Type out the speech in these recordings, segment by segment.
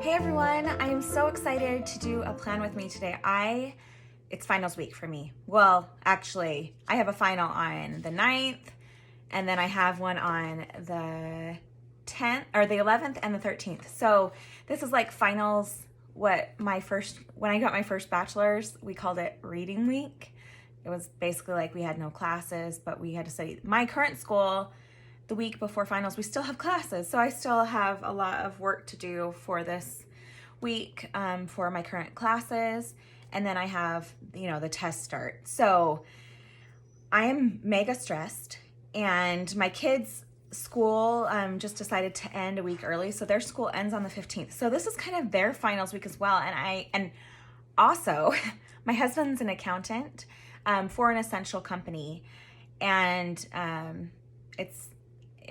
Hey everyone, I am so excited to do a plan with me today. It's finals week for me. Well, actually, I have a final on the 9th, and then I have one on the 10th, or the 11th and the 13th. So this is like finals, when I got my first bachelor's, we called it reading week. It was basically like we had no classes, but we had to study. My current school, the week before finals, we still have classes. So I still have a lot of work to do for this week for my current classes. And then I have, the test start. So I am mega stressed, and my kids' school just decided to end a week early. So their school ends on the 15th. So this is kind of their finals week as well. And also my husband's an accountant for an essential company. And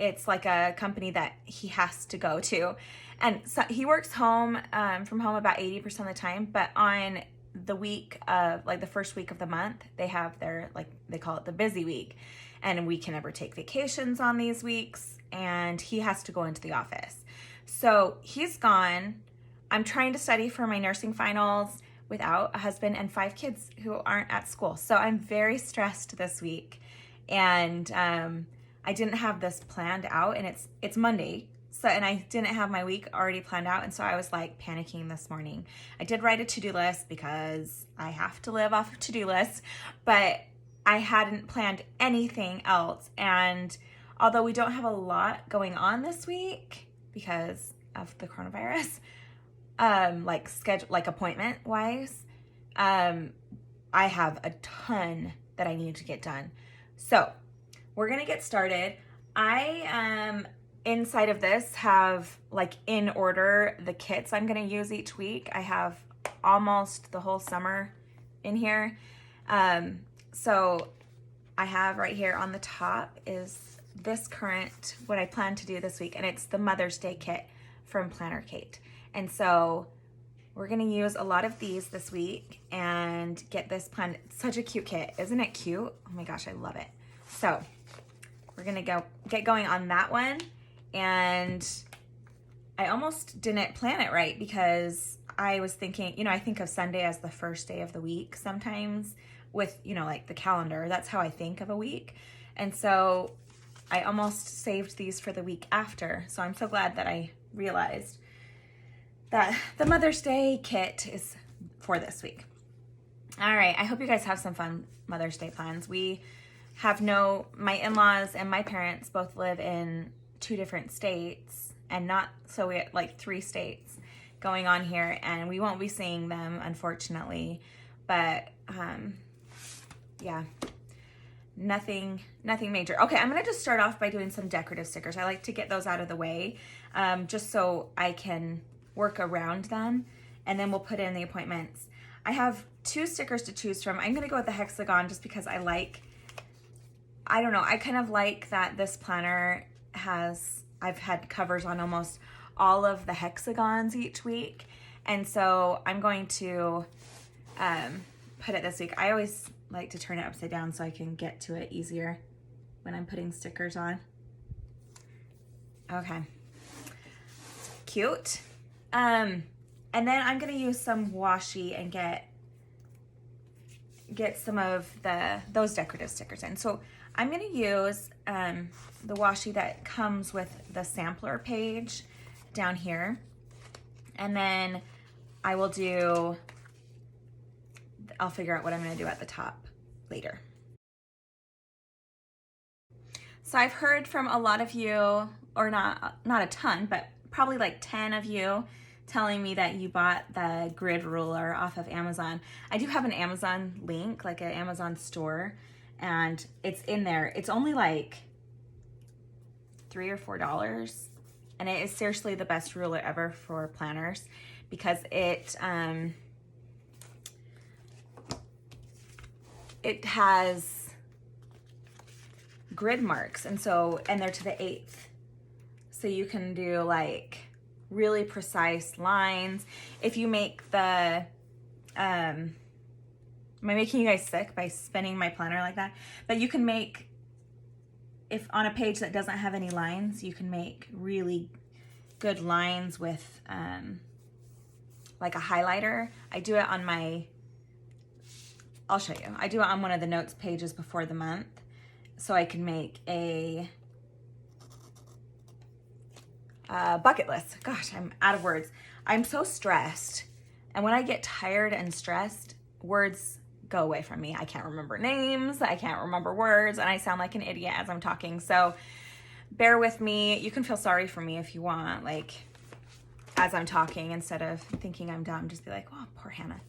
it's like a company that he has to go to. And so he works from home about 80% of the time, but on the week of, like the first week of the month, they have their, they call it the busy week. And we can never take vacations on these weeks, and he has to go into the office. So he's gone. I'm trying to study for my nursing finals without a husband and 5 kids who aren't at school. So I'm very stressed this week. And I didn't have this planned out, and it's Monday. And I didn't have my week already planned out, and so I was like panicking this morning. I did write a to-do list because I have to live off of to-do lists, but I hadn't planned anything else. And although we don't have a lot going on this week because of the coronavirus, appointment wise, I have a ton that I need to get done. So we're gonna get started. I inside of this have in order the kits I'm gonna use each week. I have almost the whole summer in here. So I have right here on the top is this current, what I plan to do this week, and it's the Mother's Day kit from Planner Kate. And so we're gonna use a lot of these this week and get this planned. It's such a cute kit, isn't it cute? Oh my gosh, I love it. So we're gonna get going on that one. And I almost didn't plan it right because I was thinking, I think of Sunday as the first day of the week sometimes with, the calendar. That's how I think of a week. And so I almost saved these for the week after. So I'm so glad that I realized that the Mother's Day kit is for this week. All right, I hope you guys have some fun Mother's Day plans. We have my in-laws and my parents both live in 2 different states, and so we have 3 states going on here, and we won't be seeing them, unfortunately. But yeah, nothing major. Okay, I'm gonna just start off by doing some decorative stickers. I like to get those out of the way, just so I can work around them, and then we'll put in the appointments. I have 2 stickers to choose from. I'm gonna go with the hexagon just because I kind of like that this planner I've had covers on almost all of the hexagons each week. And so I'm going to put it this week. I always like to turn it upside down so I can get to it easier when I'm putting stickers on. Okay, cute. And then I'm gonna use some washi and get some of those decorative stickers in. So I'm gonna use the washi that comes with the sampler page down here. And then I'll figure out what I'm gonna do at the top later. So I've heard from a lot of you, or not a ton, but probably 10 of you telling me that you bought the grid ruler off of Amazon. I do have an Amazon link, an Amazon store, and it's in there. It's only $3 or $4, and it is seriously the best ruler ever for planners because it has grid marks, and they're to the 1/8, so you can do really precise lines. If you make am I making you guys sick by spinning my planner like that? But you can make, if on a page that doesn't have any lines, you can make really good lines with like a highlighter. I do it on I'll show you. I do it on one of the notes pages before the month so I can make a bucket list. Gosh, I'm out of words. I'm so stressed. And when I get tired and stressed, words go away from me. I can't remember names. I can't remember words. And I sound like an idiot as I'm talking. So bear with me. You can feel sorry for me if you want, like as I'm talking, instead of thinking I'm dumb, just be like, oh, poor Hannah.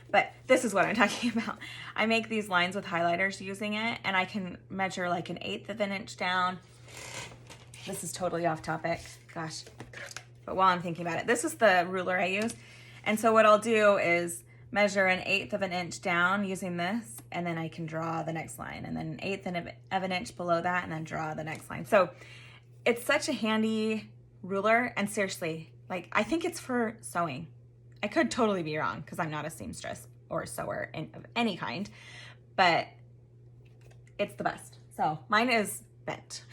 But this is what I'm talking about. I make these lines with highlighters using it, and I can measure like 1/8 of an inch down. This is totally off topic, gosh. But while I'm thinking about it, this is the ruler I use. And so what I'll do is measure 1/8 of an inch down using this, and then I can draw the next line, and then 1/8 of an inch below that, and then draw the next line. So it's such a handy ruler, and seriously, like, I think it's for sewing. I could totally be wrong because I'm not a seamstress or sewer of any kind, but it's the best. So mine is bent.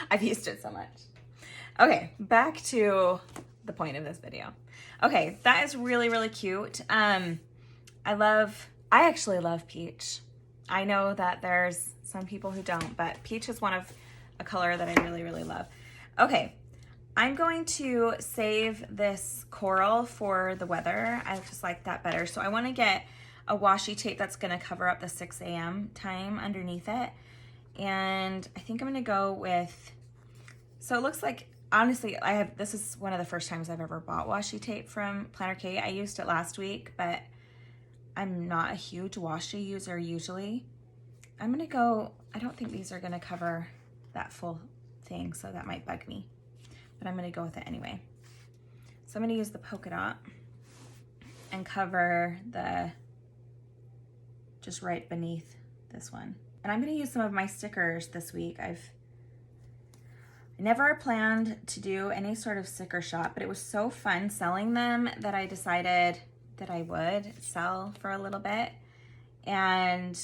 I've used it so much. Okay, back to the point of this video. Okay, that is really, really cute. I actually love peach. I know that there's some people who don't, but peach is one of a color that I really, really love. Okay, I'm going to save this coral for the weather. I just like that better. So I want to get a washi tape that's going to cover up the 6 a.m. time underneath it. And I think I'm going to go with, so it looks like, honestly, this is one of the first times I've ever bought washi tape from Planner K. I used it last week, but I'm not a huge washi user usually. I'm going to go, I don't think these are going to cover that full thing, so that might bug me. But I'm going to go with it anyway. So I'm going to use the polka dot and cover just right beneath this one. And I'm going to use some of my stickers this week. I never planned to do any sort of sticker shop, but it was so fun selling them that I decided that I would sell for a little bit. And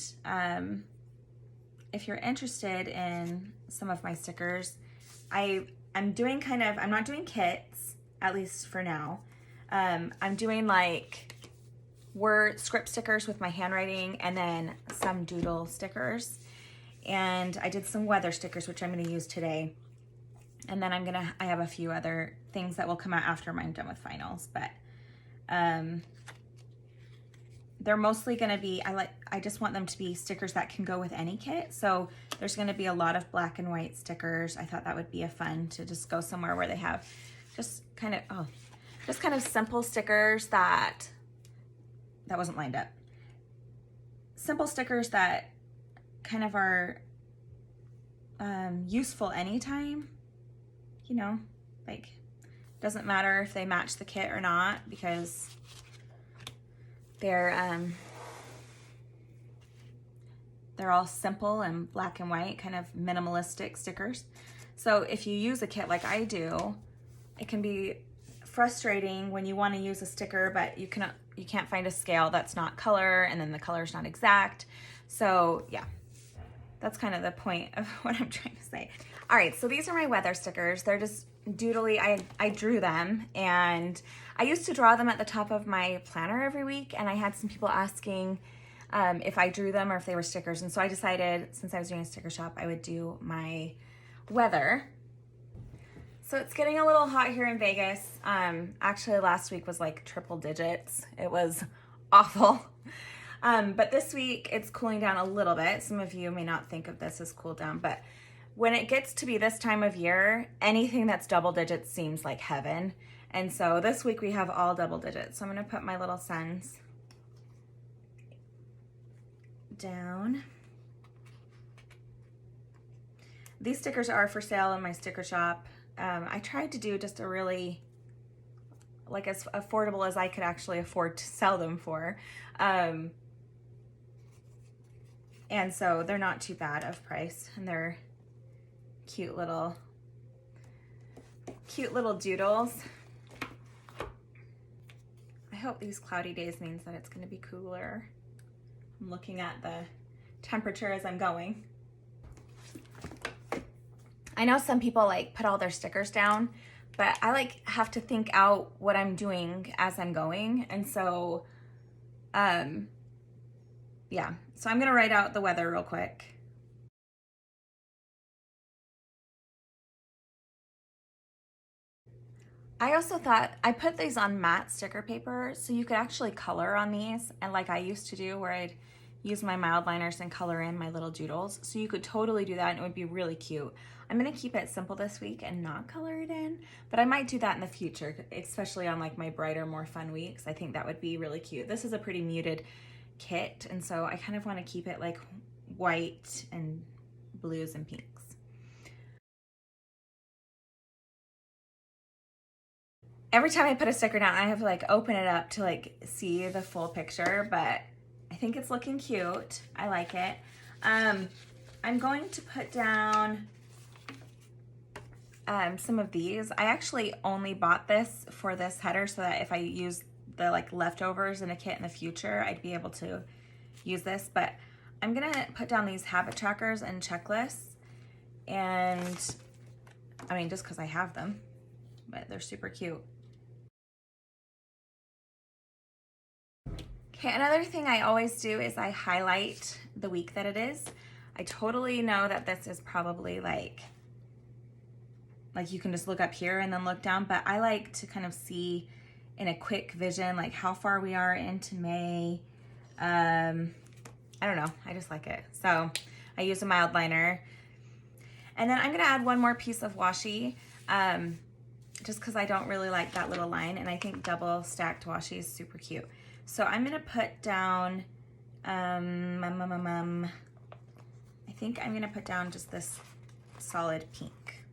if you're interested in some of my stickers, I'm not doing kits, at least for now. I'm doing like script stickers with my handwriting and then some doodle stickers. And I did some weather stickers, which I'm going to use today. And then I have a few other things that will come out after I'm done with finals, but they're mostly going to be, I just want them to be stickers that can go with any kit. So there's going to be a lot of black and white stickers. I thought that would be fun to just go somewhere where they have just kind of simple stickers that wasn't lined up. Simple stickers that kind of are useful anytime, you know, like doesn't matter if they match the kit or not, because they're all simple and black and white, kind of minimalistic stickers. So if you use a kit like I do, it can be frustrating when you want to use a sticker, but you can't find a scale that's not color, and then the color's not exact. So yeah, that's kind of the point of what I'm trying to say. All right, so these are my weather stickers. They're just doodly. I drew them, and I used to draw them at the top of my planner every week, and I had some people asking if I drew them or if they were stickers. And so I decided, since I was doing a sticker shop, I would do my weather. So it's getting a little hot here in Vegas. Actually, last week was like triple digits. It was awful. But this week it's cooling down a little bit. Some of you may not think of this as cool down, but when it gets to be this time of year, anything that's double digits seems like heaven. And so this week we have all double digits. So I'm going to put my little suns down. These stickers are for sale in my sticker shop. I tried to do just a really, like, as affordable as I could actually afford to sell them for. And so they're not too bad of price, and they're cute little doodles. I hope these cloudy days means that it's going to be cooler. I'm looking at the temperature as I'm going. I know some people like put all their stickers down but I like have to think out what I'm doing as I'm going. And so, yeah, so I'm gonna write out the weather real quick. I also thought I put these on matte sticker paper so you could actually color on these, and like I used to do where I'd use my mild liners and color in my little doodles. So you could totally do that and it would be really cute. I'm gonna keep it simple this week and not color it in, but I might do that in the future, especially on like my brighter, more fun weeks. I think that would be really cute. This is a pretty muted kit, and so I kind of want to keep it like white and blues and pinks. Every time I put a sticker down, I have to like open it up to like see the full picture, but I think it's looking cute. I like it. I'm going to put down some of these. I actually only bought this for this header so that if I use the like leftovers in a kit in the future, I'd be able to use this. But I'm gonna put down these habit trackers and checklists, and I mean, just because I have them, but they're super cute. Okay, another thing I always do is I highlight the week that it is. I totally know that this is probably like you can just look up here and then look down, but I like to kind of see in a quick vision like how far we are into May. I don't know, I just like it. So I use a mild liner. And then I'm gonna add one more piece of washi, just because I don't really like that little line, and I think double stacked washi is super cute. So I'm gonna put down, I think I'm gonna put down just this solid pink.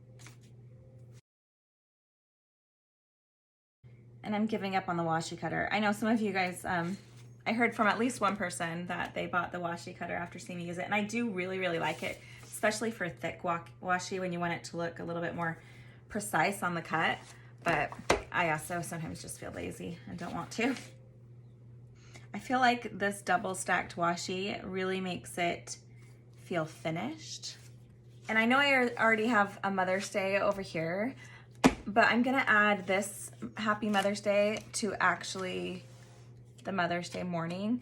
And I'm giving up on the washi cutter. I know some of you guys, I heard from at least one person that they bought the washi cutter after seeing me use it, and I do really, really like it, especially for thick washi when you want it to look a little bit more precise on the cut, but I also sometimes just feel lazy and don't want to. I feel like this double stacked washi really makes it feel finished. And I know I already have a Mother's Day over here, but I'm gonna add this Happy Mother's Day to actually the Mother's Day morning,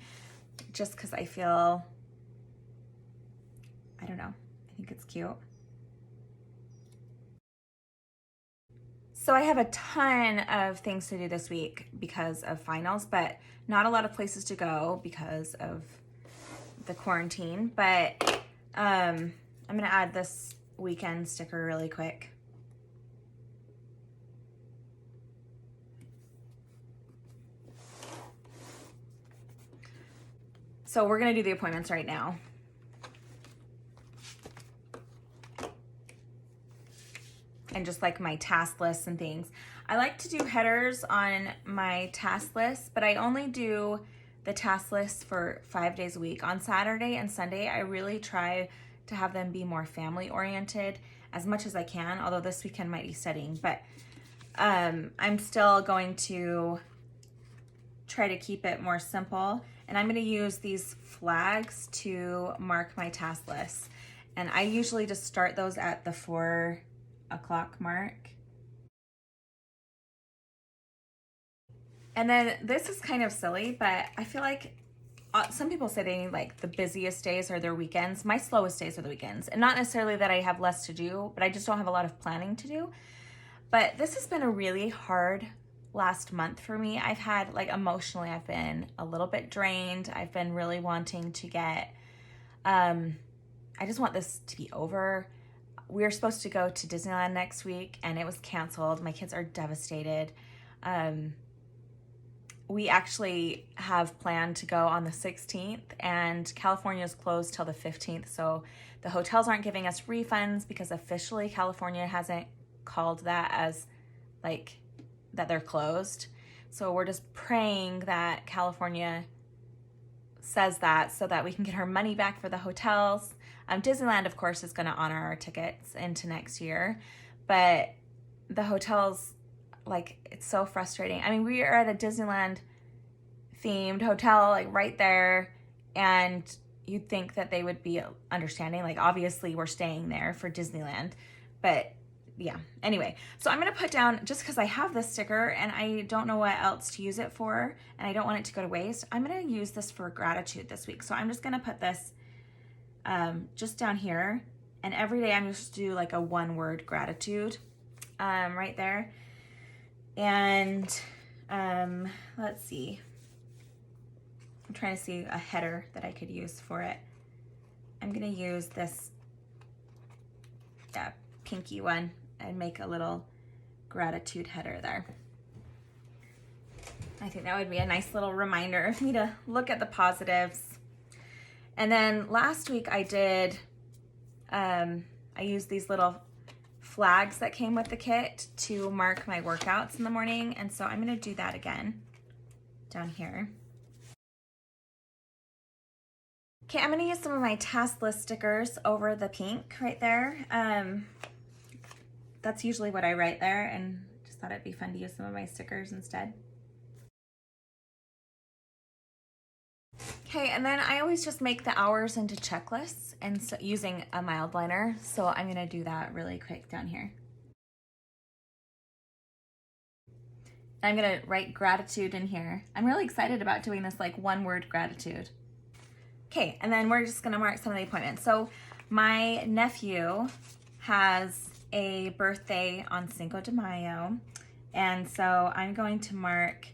just because I feel, I don't know, I think it's cute. So I have a ton of things to do this week because of finals, but not a lot of places to go because of the quarantine. But I'm gonna add this weekend sticker really quick. So we're gonna do the appointments right now. And just like my task lists and things. I like to do headers on my task list, but I only do the task list for 5 days a week. On Saturday and Sunday, I really try to have them be more family oriented as much as I can, although this weekend might be studying, but I'm still going to try to keep it more simple. And I'm gonna use these flags to mark my task list. And I usually just start those at the 4 o'clock mark. And then this is kind of silly, but I feel like some people say they need like the busiest days are their weekends. My slowest days are the weekends. And not necessarily that I have less to do, but I just don't have a lot of planning to do. But this has been a really hard last month for me. I've had like emotionally, I've been a little bit drained. I've been really wanting to get, I just want this to be over. We were supposed to go to Disneyland next week and it was canceled. My kids are devastated. We actually have planned to go on the 16th and California is closed till the 15th. So the hotels aren't giving us refunds because officially California hasn't called that as like that they're closed. So we're just praying that California says that so that we can get our money back for the hotels. Disneyland, of course, is going to honor our tickets into next year, but the hotels, like, it's so frustrating. I mean, we are at a Disneyland themed hotel, like right there, and you'd think that they would be understanding. Like, obviously, we're staying there for Disneyland, but yeah, anyway, so I'm gonna put down, just because I have this sticker and I don't know what else to use it for and I don't want it to go to waste, I'm gonna use this for gratitude this week. So I'm just gonna put this just down here, and every day I'm just do like a 1-word gratitude right there. And let's see, I'm trying to see a header that I could use for it. I'm gonna use this pinky one and make a little gratitude header there. I think that would be a nice little reminder for me to look at the positives. And then last week I did, I used these little flags that came with the kit to mark my workouts in the morning. And so I'm gonna do that again down here. Okay, I'm gonna use some of my task list stickers over the pink right there. That's usually what I write there, and just thought it'd be fun to use some of my stickers instead. Okay, and then I always just make the hours into checklists, and so using a mild liner. So I'm gonna do that really quick down here. I'm gonna write gratitude in here. I'm really excited about doing this like 1-word gratitude. Okay, and then we're just gonna mark some of the appointments. So my nephew has a birthday on Cinco de Mayo, and so I'm going to mark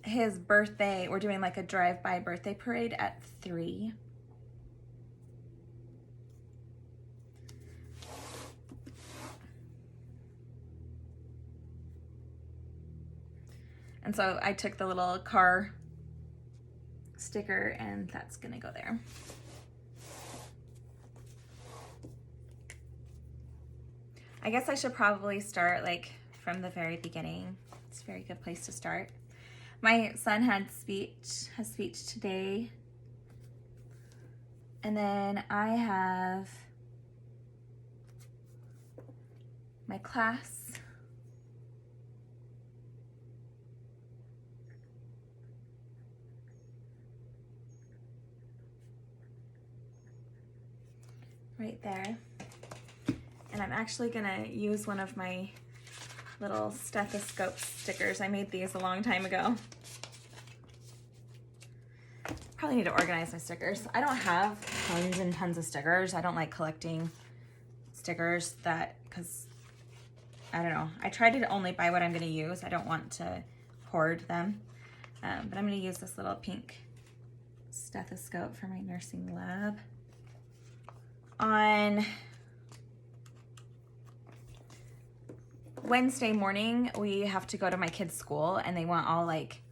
his birthday. We're doing like a drive-by birthday parade at 3. And so I took the little car sticker and that's gonna go there. I guess I should probably start like from the very beginning. It's a very good place to start. My son has speech today. And then I have my class. Right there. And I'm actually gonna use one of my little stethoscope stickers. I made these a long time ago. Probably need to organize my stickers. I don't have tons and tons of stickers. I don't like collecting stickers because I don't know. I try to only buy what I'm gonna use. I don't want to hoard them. But I'm gonna use this little pink stethoscope for my nursing lab. On Wednesday morning, we have to go to my kids' school and they want all like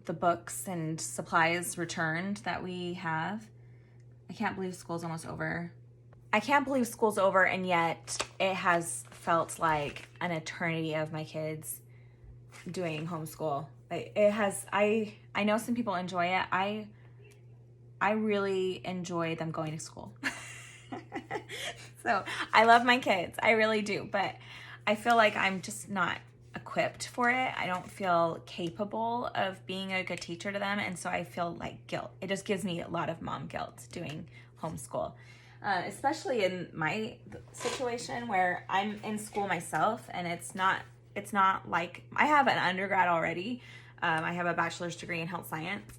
the books and supplies returned that we have. I can't believe school's almost over. I can't believe school's over, and yet it has felt like an eternity of my kids doing homeschool. It has, I know some people enjoy it. I really enjoy them going to school. So I love my kids, I really do, but I feel like I'm just not equipped for it. I don't feel capable of being a good teacher to them, and so I feel like guilt. It just gives me a lot of mom guilt doing homeschool, especially in my situation where I'm in school myself, and it's not like I have an undergrad already. I have a bachelor's degree in health science,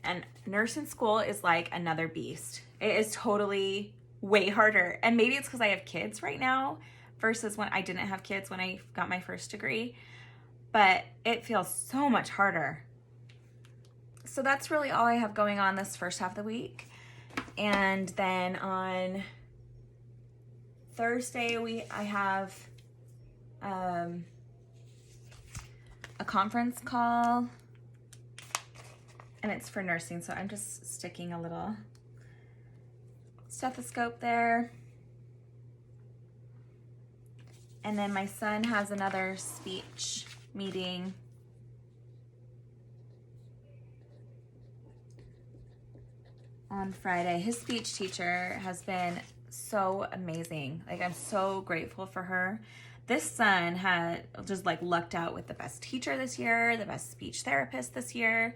and nursing school is like another beast. It is totally way harder. And maybe it's because I have kids right now versus when I didn't have kids when I got my first degree, but it feels so much harder. So that's really all I have going on this first half of the week. And then on Thursday, I have a conference call, and it's for nursing, so I'm just sticking a little stethoscope there. And then my son has another speech meeting on Friday. His speech teacher has been so amazing. Like, I'm so grateful for her. This son had just like lucked out with the best teacher this year, the best speech therapist this year,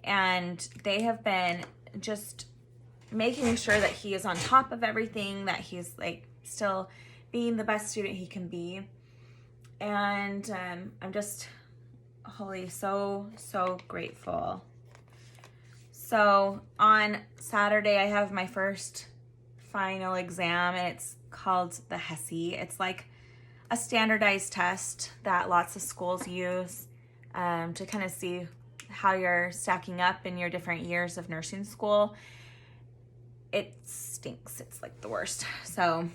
and they have been just making sure that he is on top of everything, that he's like still being the best student he can be. And I'm just holy so grateful. So on Saturday, I have my first final exam, and it's called the HESI. It's like a standardized test that lots of schools use to kind of see how you're stacking up in your different years of nursing school. It stinks. It's like the worst. So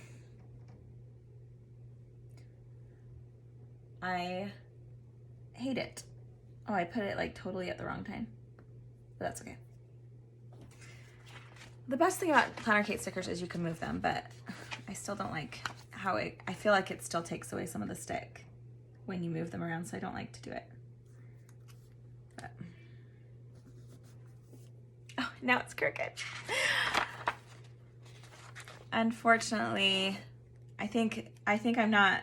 I hate it. Oh, I put it like totally at the wrong time, but that's okay. The best thing about Planner Kate stickers is you can move them, but I still don't like how I feel like it still takes away some of the stick when you move them around, so I don't like to do it. But, oh, now it's crooked. Unfortunately, I think I'm not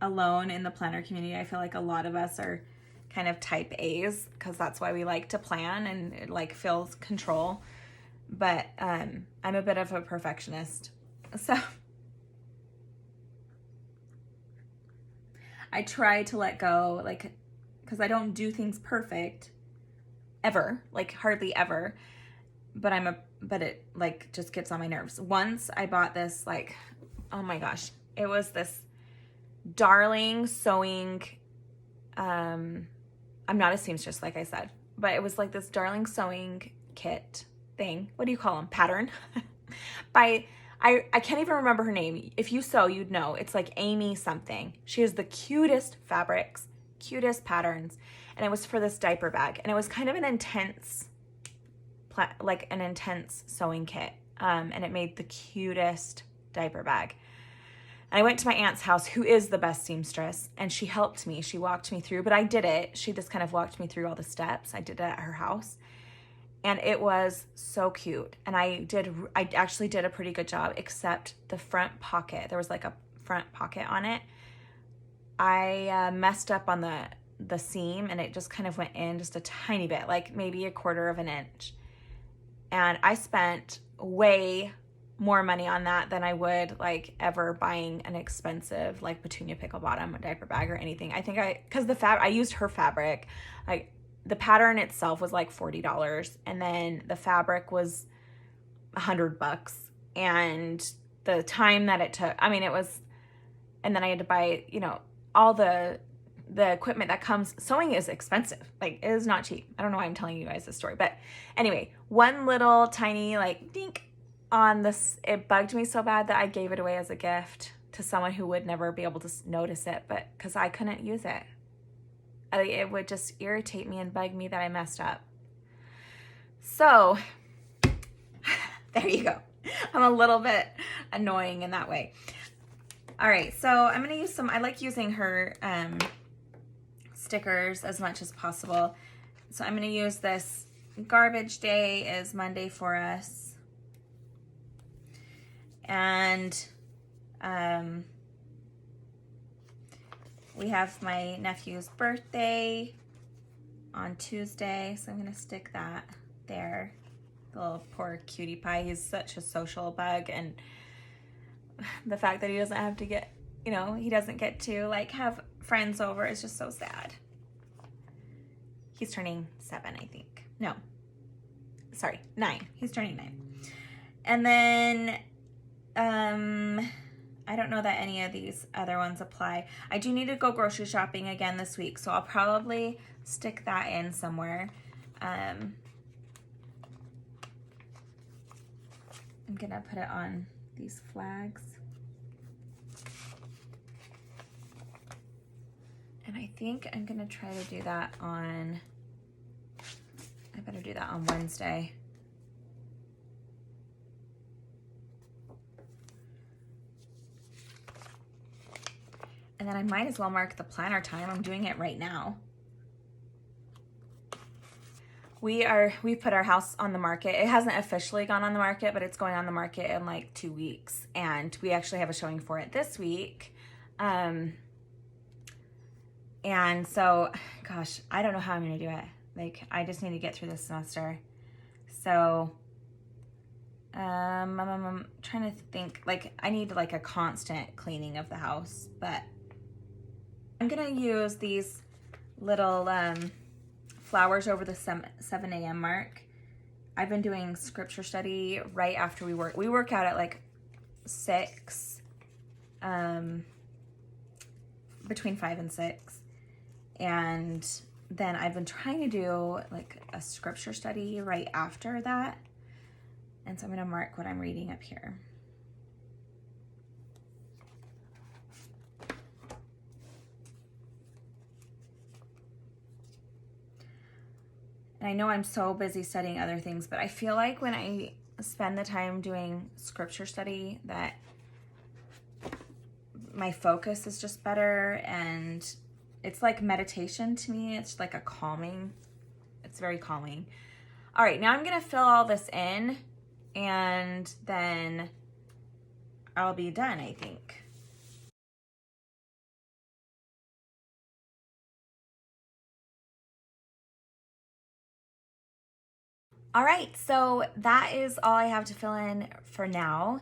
alone in the planner community. I feel like a lot of us are kind of type A's because that's why we like to plan and it like feels control. But I'm a bit of a perfectionist. So I try to let go, like, because I don't do things perfect ever, like hardly ever. But it like just gets on my nerves. Once I bought this, like, oh my gosh, it was this darling sewing, I'm not a seamstress, like I said, but it was like this darling sewing kit thing. What do you call them? Pattern. I can't even remember her name. If you sew, you'd know. It's like Amy something. She has the cutest fabrics, cutest patterns. And it was for this diaper bag. And it was kind of an intense, like an intense sewing kit. And it made the cutest diaper bag. And I went to my aunt's house, who is the best seamstress, and she helped me. She walked me through, but I did it. She just kind of walked me through all the steps. I did it at her house. And it was so cute. And I actually did a pretty good job, except the front pocket. There was like a front pocket on it. I messed up on the seam, and it just kind of went in just a tiny bit, like maybe 1/4 of an inch. And I spent way more money on that than I would like ever buying an expensive like Petunia Pickle Bottom diaper bag or anything. I think because I used her fabric, like the pattern itself was like $40, and then the fabric was $100, and the time that it took, I mean, it was, and then I had to buy, all the equipment that comes. Sewing is expensive. Like, it is not cheap. I don't know why I'm telling you guys this story, but anyway, one little tiny like dink on this, it bugged me so bad that I gave it away as a gift to someone who would never be able to notice it, but because I couldn't use it. It would just irritate me and bug me that I messed up. So there you go. I'm a little bit annoying in that way. All right, so I'm going to use I like using her stickers as much as possible. So I'm going to use this Garbage Day is Monday for us. And we have my nephew's birthday on Tuesday, so I'm going to stick that there. The little poor cutie pie. He's such a social bug, and the fact that he doesn't have to get, he doesn't get to like have friends over is just so sad. He's turning 7, I think. No, sorry, 9. He's turning 9. And then I don't know that any of these other ones apply. I do need to go grocery shopping again this week, so I'll probably stick that in somewhere. I'm gonna put it on these flags. And I think I'm gonna try to do that I better do that on Wednesday. And then I might as well mark the planner time. I'm doing it right now. We've put our house on the market. It hasn't officially gone on the market, but it's going on the market in like 2 weeks. And we actually have a showing for it this week. And so, gosh, I don't know how I'm going to do it. Like, I just need to get through this semester. So I'm trying to think, like I need like a constant cleaning of the house, but I'm gonna use these little flowers over the 7 a.m. mark. I've been doing scripture study right after we work. We work out at like 6, between 5 and 6. And then I've been trying to do like a scripture study right after that. And so I'm gonna mark what I'm reading up here. And I know I'm so busy studying other things, but I feel like when I spend the time doing scripture study that my focus is just better, and it's like meditation to me. It's like a calming, it's very calming. All right, now I'm gonna fill all this in and then I'll be done, I think. All right, so that is all I have to fill in for now.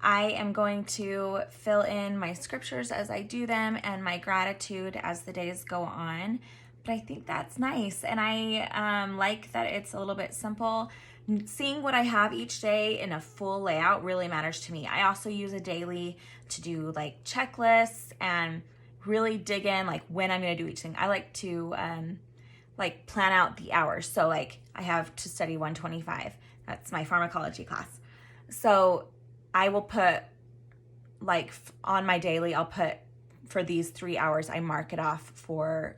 I am going to fill in my scriptures as I do them and my gratitude as the days go on. But I think that's nice, and I like that it's a little bit simple. Seeing what I have each day in a full layout really matters to me. I also use a daily to do like checklists and really dig in like when I'm gonna do each thing. I like to like plan out the hours. So like I have to study 125. That's my pharmacology class. So I will put like on my daily, I'll put for these 3 hours, I mark it off for,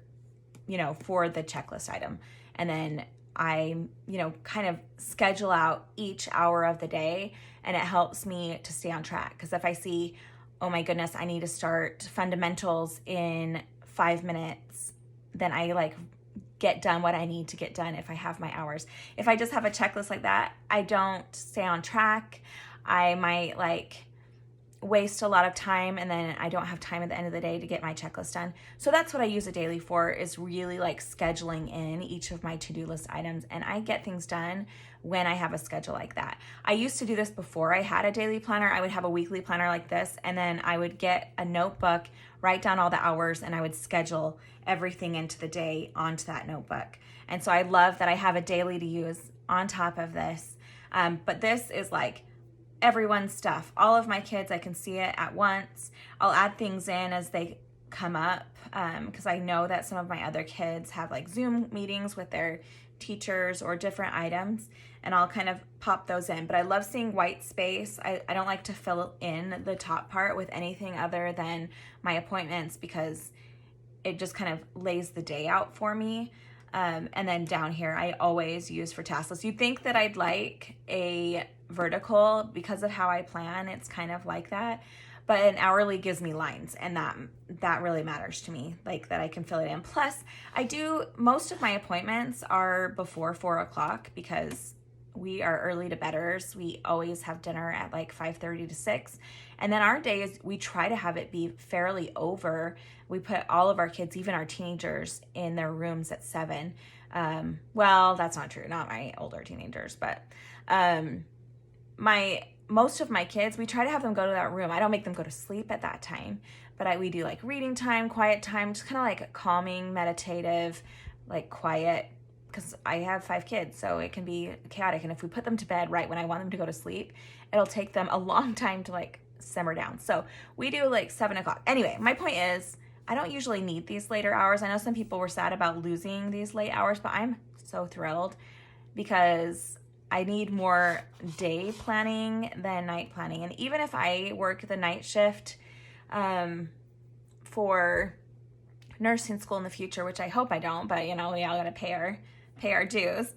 you know, for the checklist item. And then I, you know, kind of schedule out each hour of the day, and it helps me to stay on track. Because if I see, oh my goodness, I need to start fundamentals in 5 minutes, then I like get done what I need to get done if I have my hours. If I just have a checklist like that, I don't stay on track. I might like waste a lot of time, and then I don't have time at the end of the day to get my checklist done. So that's what I use a daily for, is really like scheduling in each of my to-do list items, and I get things done when I have a schedule like that. I used to do this before I had a daily planner. I would have a weekly planner like this, and then I would get a notebook, write down all the hours, and I would schedule everything into the day onto that notebook. And so I love that I have a daily to use on top of this. But this is like everyone's stuff. All of my kids, I can see it at once. I'll add things in as they come up, because I know that some of my other kids have like Zoom meetings with their teachers or different items, and I'll kind of pop those in. But I love seeing white space. I don't like to fill in the top part with anything other than my appointments, because it just kind of lays the day out for me. And then down here, I always use for task lists. You'd think that I'd like a vertical because of how I plan. It's kind of like that, but an hourly gives me lines, and that really matters to me, like that I can fill it in. Plus, I do, most of my appointments are before 4 o'clock because we are early to bedders. We always have dinner at like 5:30 to 6. And then our days, we try to have it be fairly over. We put all of our kids, even our teenagers, in their rooms at 7. Well, that's not true. Not my older teenagers, but most of my kids, we try to have them go to that room. I don't make them go to sleep at that time, but we do like reading time, quiet time, just kind of like calming, meditative, like quiet, because I have 5 kids, so it can be chaotic. And if we put them to bed right when I want them to go to sleep, it'll take them a long time to like simmer down. So we do like 7 o'clock. Anyway, my point is, I don't usually need these later hours. I know some people were sad about losing these late hours, but I'm so thrilled because I need more day planning than night planning. And even if I work the night shift for nursing school in the future, which I hope I don't, but you know, we all gotta pay our dues.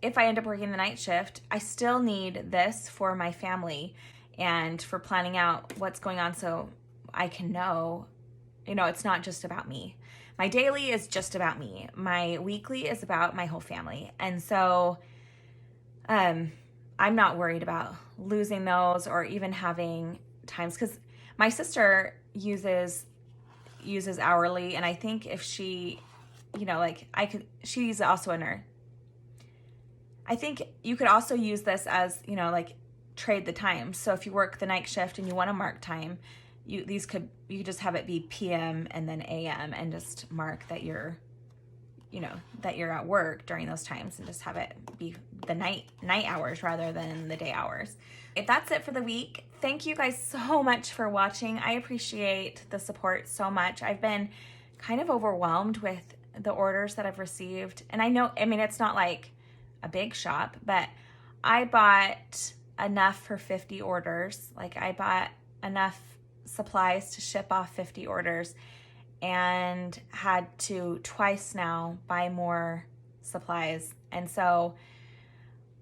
If I end up working the night shift, I still need this for my family and for planning out what's going on, so I can know, you know, it's not just about me. My daily is just about me. My weekly is about my whole family. And so I'm not worried about losing those or even having times, because my sister uses hourly, and I think if she, you know, like she's also a nurse. I think you could also use this as, you know, like trade the time. So if you work the night shift and you want to mark time, you could just have it be PM and then AM and just mark that you're, you know, that you're at work during those times, and just have it be the night hours rather than the day hours. If that's it for the week, thank you guys so much for watching. I appreciate the support so much. I've been kind of overwhelmed with the orders that I've received. And I know, I mean, it's not like a big shop, but I bought enough for 50 orders. Like, I bought enough supplies to ship off 50 orders, and had to twice now buy more supplies. And so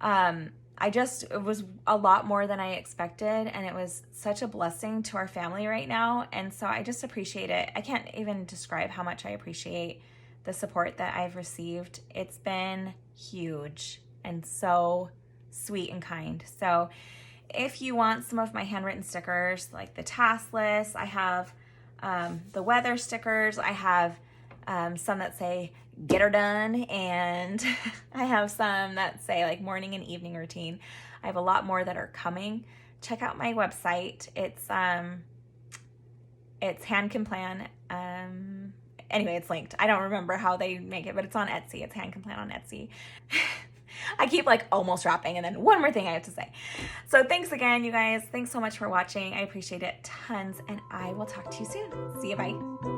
it was a lot more than I expected, and it was such a blessing to our family right now. And so I just appreciate it. I can't even describe how much I appreciate the support that I've received. It's been huge and so sweet and kind. So if you want some of my handwritten stickers, like the task list, I have the weather stickers, I have some that say get her done, and I have some that say like morning and evening routine. I have a lot more that are coming. Check out my website. It's HanCanPlan. Anyway, it's linked. I don't remember how they make it, but it's on Etsy. It's HanCanPlan on Etsy. I keep like almost wrapping, and then one more thing I have to say. So thanks again, you guys. Thanks so much for watching. I appreciate it tons, and I will talk to you soon. See you, bye.